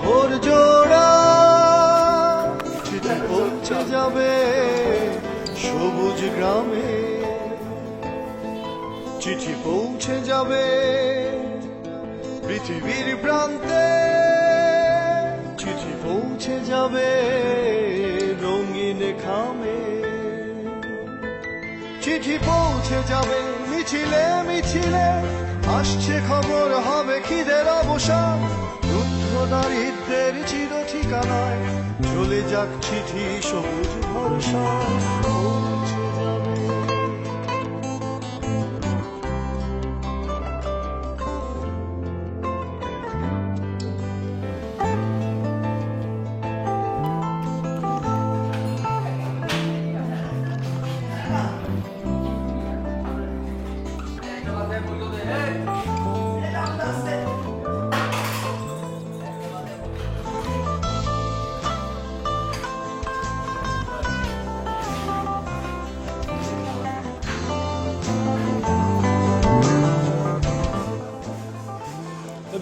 শহর জোড়া চিঠি পৌঁছে যাবে সবুজ গ্রামে, চিঠি পৌঁছে যাবে পৃথিবীর প্রান্তে, চিঠি পৌঁছে যাবে রঙিন খামে, চিঠি পৌঁছে যাবে মিছিলে মিছিলে, আসছে খবর হবে খিদের অবসান, রুদ্ধ দারিদ্রের চির ঠিকানায় চলে যাক চিঠি সবুজ ভরসা পৌঁছে যাবে।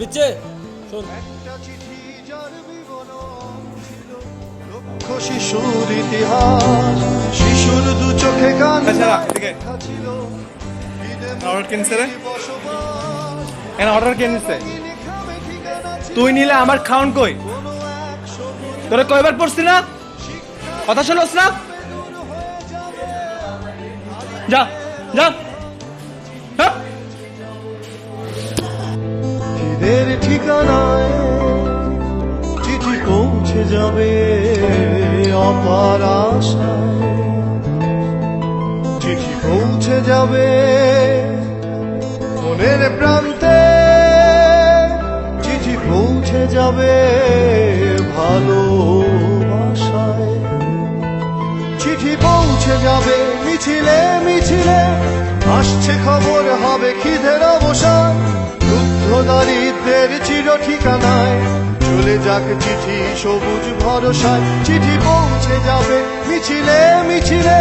বিচ্ছে শোন, একটা চিঠি যার বিবরণ ছিল লক্ষ শিশুর ইতিহাস, শিশুর দু চোখে গান লেখা ছিল অর্ডার কিনছে রে, বসবাস, এখানে অর্ডার কে নিচ্ছে? খামে ঠিকানা ছিল তুই নিলে আমার খাউন কই? কোনো এক সবুজ তোরে কয়বার পড়ছি না, কথা শোনস না? যা যা হ্যাঁ। খিদের ঠিকানায় চিঠি পৌঁছে যাবে অপার আশায়, চিঠি পৌঁছে যাবে মনের প্রান্তে, চিঠি পৌঁছে যাবে ভালোবাসায়, চিঠি পৌঁছে যাবে মিছিলে মিছিলে, আসছে খবর হবে খিদের অবসান, রুদ্ধ দারিদ্রের চির ঠিকানায় চলে যাক চিঠি সবুজ ভরসায়, চিঠি পৌঁছে যাবে মিছিলে মিছিলে,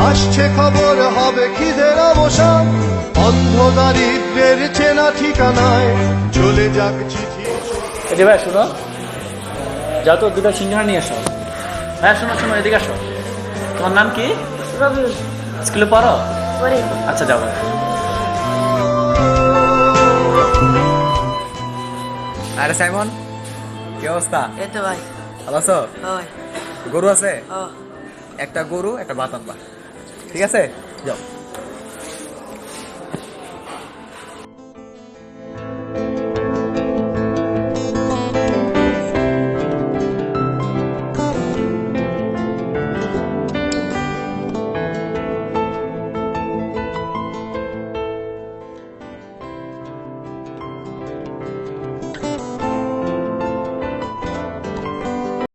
আসছে খবর হবে খিদের অবসান, অন্ধ দারিদ্রের চেনা ঠিকানায় চলে যাক চিঠি। এদি ভাই শোনো, যাও তো দুটো সিঙ্গারা নিয়ে আসো। হ্যাঁ শোনো শোনো, এদিকে আসো। তোমার নাম কি? রবিউল। স্কুলে পড়ো? পরে আচ্ছা যাও। আরে সাইমন, কি অবস্থা? এই তো ভাই। ভালো আছো? ওই গরু আছে? ও একটা গরু একটা ভাত আনবা, ঠিক আছে? যাও।